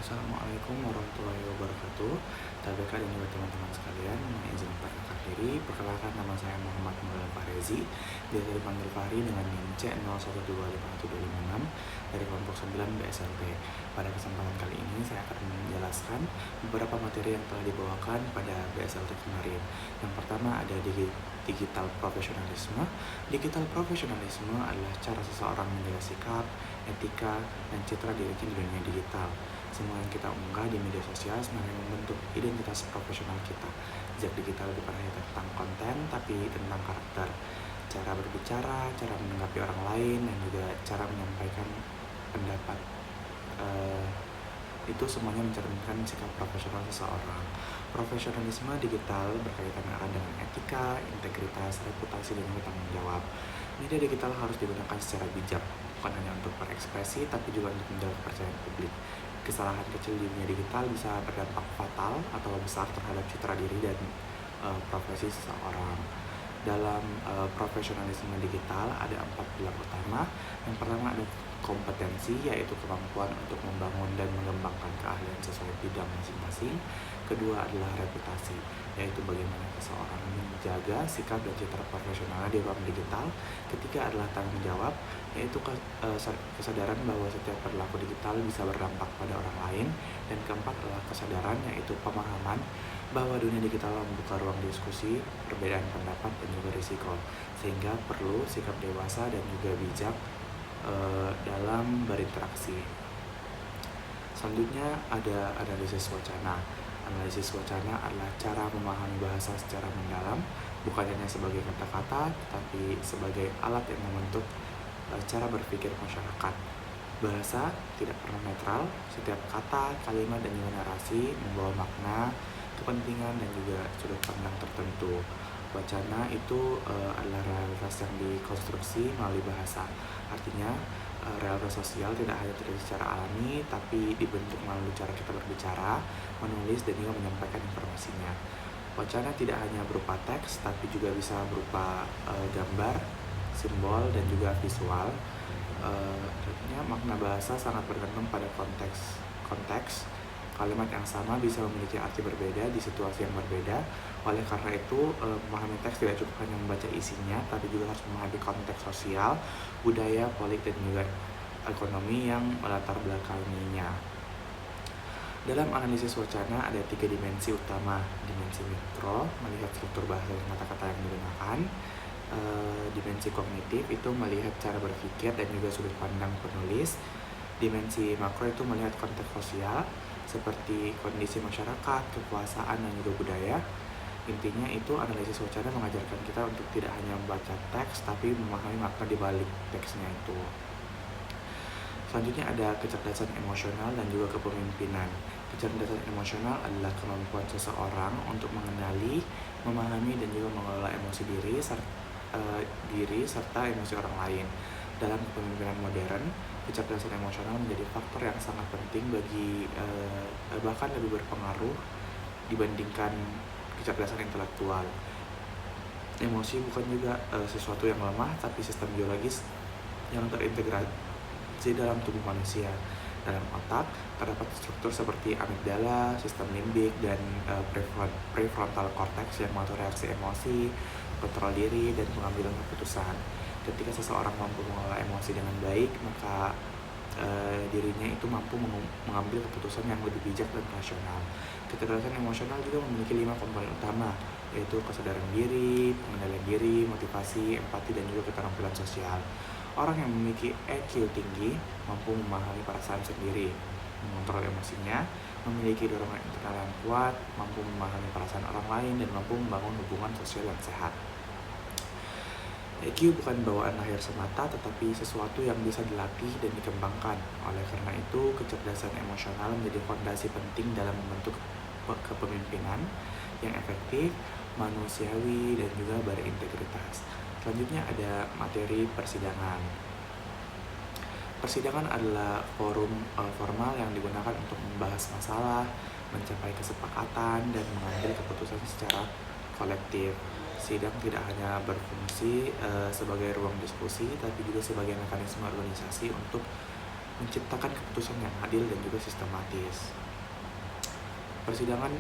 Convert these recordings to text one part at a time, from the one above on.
Assalamualaikum warahmatullahi wabarakatuh. Balik lagi buat teman-teman sekalian, mohon izin memperkenalkan diri. Perkenalkan, nama saya Muhammad Mulal Farezi, biasa dipanggil Fahri dengan NIM C01251256 dari kelompok 9 BSLP. Pada kesempatan kali ini saya akan menjelaskan beberapa materi yang telah dibawakan pada BSLT kemarin. Yang pertama ada digital profesionalisme. Digital profesionalisme adalah cara seseorang menjaga sikap, etika, dan citra dirinya di dunia digital. Semua yang kita unggah di media sosial sebenarnya membentuk identitas profesional kita. Jejak digital bukan hanya tentang konten, tapi tentang karakter, cara berbicara, cara menanggapi orang lain, dan juga cara menyampaikan pendapat. Itu semuanya mencerminkan sikap profesional seseorang. Profesionalisme digital berkaitan erat dengan etika, integritas, reputasi, dan juga tanggung jawab. Media digital harus digunakan secara bijak, bukan hanya untuk berekspresi, tapi juga untuk menjaga kepercayaan publik. Kesalahan kecil di dunia digital bisa berdampak fatal atau besar terhadap citra diri dan profesi seseorang. Dalam profesionalisme digital ada 4 pilar utama. Yang pertama ada kompetensi, yaitu kemampuan untuk membangun dan mengembangkan keahlian sesuai bidang masing-masing. Kedua adalah reputasi, yaitu bagaimana seseorang menjaga sikap dan citra profesionalnya di ruang digital. Ketiga adalah tanggung jawab, yaitu kesadaran bahwa setiap perilaku digital bisa berdampak pada orang lain. Dan keempat adalah kesadaran, yaitu pemahaman bahwa dunia digital membuka ruang diskusi, perbedaan pendapat, dan juga risiko, sehingga perlu sikap dewasa dan juga bijak dalam berinteraksi. Selanjutnya ada analisis wacana. Analisis wacana adalah cara memahami bahasa secara mendalam, bukan hanya sebagai kata-kata, tapi sebagai alat yang membentuk cara berpikir masyarakat. Bahasa tidak pernah netral, setiap kata, kalimat, dan juga narasi membawa makna, kepentingan, dan juga sudut pandang tertentu. Wacana itu adalah realitas yang dikonstruksi melalui bahasa. Artinya, realitas sosial tidak hanya terjadi secara alami, tapi dibentuk melalui cara kita berbicara, menulis, dan juga menyampaikan informasinya. Wacana tidak hanya berupa teks, tapi juga bisa berupa gambar, simbol, dan juga visual. Artinya makna bahasa sangat bergantung pada konteks. Kalimat yang sama bisa memiliki arti berbeda di situasi yang berbeda. Oleh karena itu, memahami teks tidak cukup hanya membaca isinya, tapi juga harus memahami konteks sosial, budaya, politik, dan juga ekonomi yang melatar belakanginya. Dalam analisis wacana ada 3 dimensi utama. Dimensi mikro, melihat struktur bahasa dan kata-kata yang digunakan. Dimensi kognitif itu melihat cara berpikir dan juga sudut pandang penulis. Dimensi makro itu melihat konteks sosial seperti kondisi masyarakat, kekuasaan, dan juga budaya. Intinya itu analisis wacana mengajarkan kita untuk tidak hanya membaca teks, tapi memahami makna di balik teksnya itu. Selanjutnya ada kecerdasan emosional dan juga kepemimpinan. Kecerdasan emosional adalah kemampuan seseorang untuk mengenali, memahami, dan juga mengelola emosi diri serta emosi orang lain. Dalam kepemimpinan modern, kecerdasan emosional menjadi faktor yang sangat penting bagi bahkan lebih berpengaruh dibandingkan kecerdasan intelektual. Emosi bukan juga sesuatu yang lemah, tapi sistem biologis yang terintegrasi dalam tubuh manusia. Dalam otak terdapat struktur seperti amigdala, sistem limbik, dan prefrontal cortex yang mengatur reaksi emosi, kontrol diri, dan pengambilan keputusan. Ketika seseorang mampu mengelola emosi dengan baik, maka dirinya itu mampu mengambil keputusan yang lebih bijak dan rasional. Kecerdasan emosional juga memiliki 5 komponen utama, yaitu kesadaran diri, pengendalian diri, motivasi, empati, dan juga keterampilan sosial. Orang yang memiliki EQ tinggi mampu memahami perasaan sendiri, mengontrol emosinya, memiliki dorongan internal yang kuat, mampu memahami perasaan orang lain, dan mampu membangun hubungan sosial yang sehat. EQ bukan bawaan lahir semata, tetapi sesuatu yang bisa dilatih dan dikembangkan. Oleh karena itu, kecerdasan emosional menjadi fondasi penting dalam membentuk kepemimpinan yang efektif, manusiawi, dan juga berintegritas. Selanjutnya ada materi persidangan. Persidangan adalah forum formal yang digunakan untuk membahas masalah, mencapai kesepakatan, dan mengambil keputusan secara kolektif. Sidang tidak hanya berfungsi sebagai ruang diskusi, tapi juga sebagai mekanisme organisasi untuk menciptakan keputusan yang adil dan juga sistematis. Persidangan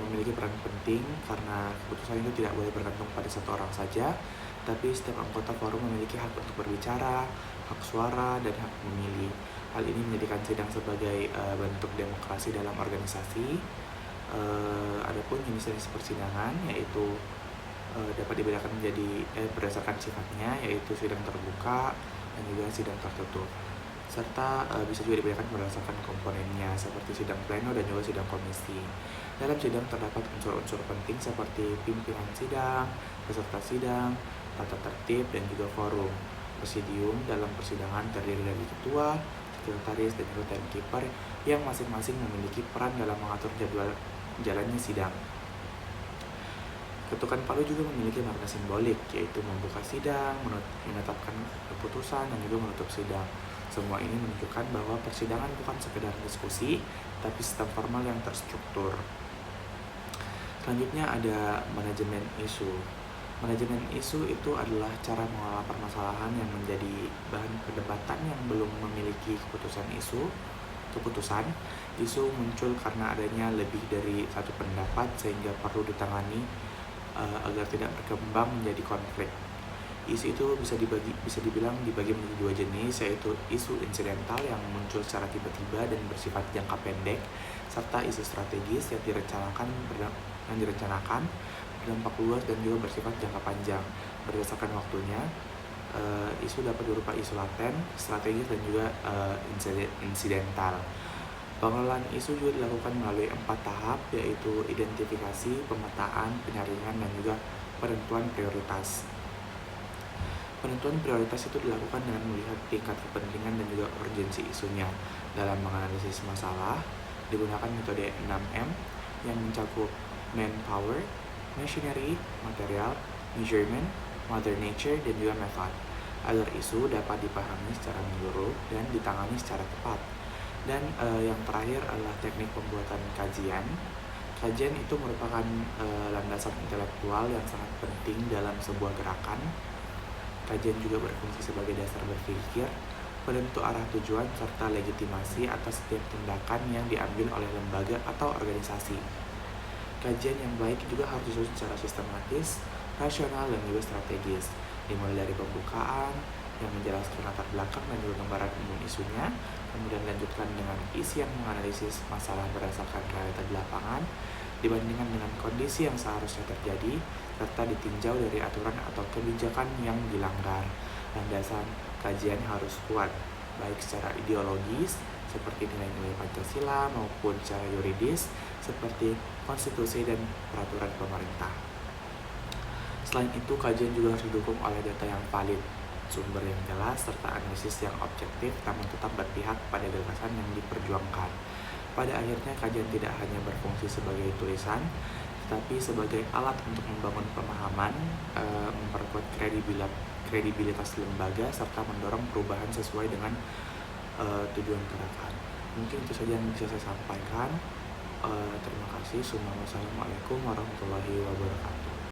memiliki peran penting karena keputusan itu tidak boleh bergantung pada satu orang saja, tapi setiap anggota forum memiliki hak untuk berbicara, hak suara, dan hak memilih. Hal ini menjadikan sidang sebagai bentuk demokrasi dalam organisasi. Adapun jenis-jenis persidangan yaitu dapat dibedakan menjadi berdasarkan sifatnya, yaitu sidang terbuka dan juga sidang tertutup, serta bisa juga dibedakan berdasarkan komponennya seperti sidang pleno dan juga sidang komisi. Dalam sidang terdapat unsur-unsur penting seperti pimpinan sidang, peserta sidang, tata tertib, dan juga forum. Presidium dalam persidangan terdiri dari ketua, sekretaris, dan juga timekeeper yang masing-masing memiliki peran dalam mengatur jadwal jalannya sidang. Ketukan palu juga memiliki makna simbolik, yaitu membuka sidang, menetapkan keputusan, dan juga menutup sidang. Semua ini menunjukkan bahwa persidangan bukan sekedar diskusi, tapi sistem formal yang terstruktur. Selanjutnya ada manajemen isu. Manajemen isu itu adalah cara mengelola permasalahan yang menjadi bahan perdebatan yang belum memiliki keputusan. Isu muncul karena adanya lebih dari satu pendapat sehingga perlu ditangani agar tidak berkembang menjadi konflik. Isu itu bisa dibilang dibagi menjadi dua jenis, yaitu isu insidental yang muncul secara tiba-tiba dan bersifat jangka pendek, serta isu strategis yang direncanakan berdampak luas dan juga bersifat jangka panjang. Berdasarkan waktunya, isu dapat berupa isu laten, strategis, dan juga insidental. Pengelolaan isu juga dilakukan melalui 4 tahap, yaitu identifikasi, pemetaan, penyaringan, dan juga penentuan prioritas. Penentuan prioritas itu dilakukan dengan melihat tingkat kepentingan dan juga urgensi isunya. Dalam menganalisis masalah, digunakan metode 6M yang mencakup manpower, machinery, material, measurement, mother nature, dan juga method, agar isu dapat dipahami secara menyeluruh dan ditangani secara tepat. Dan yang terakhir adalah teknik pembuatan kajian. Kajian itu merupakan landasan intelektual yang sangat penting dalam sebuah gerakan. Kajian juga berfungsi sebagai dasar berpikir, penentu arah tujuan, serta legitimasi atas setiap tindakan yang diambil oleh lembaga atau organisasi. Kajian yang baik juga harus disusun secara sistematis, rasional, dan juga strategis, dimulai dari pembukaan yang menjelaskan latar belakang dan juga gambaran umum isunya, kemudian dilanjutkan dengan isi yang menganalisis masalah berdasarkan realita di lapangan, dibandingkan dengan kondisi yang seharusnya terjadi, serta ditinjau dari aturan atau kebijakan yang dilanggar. Landasan kajian harus kuat, baik secara ideologis, seperti nilai-nilai Pancasila, maupun secara yuridis, seperti konstitusi dan peraturan pemerintah. Selain itu, kajian juga harus didukung oleh data yang valid, sumber yang jelas, serta analisis yang objektif, namun tetap berpihak pada gagasan yang diperjuangkan. Pada akhirnya, kajian tidak hanya berfungsi sebagai tulisan, tetapi sebagai alat untuk membangun pemahaman, memperkuat kredibilitas lembaga, serta mendorong perubahan sesuai dengan tujuan gerakan. Mungkin itu saja yang bisa saya sampaikan. Terima kasih. Wassalamualaikum warahmatullahi wabarakatuh.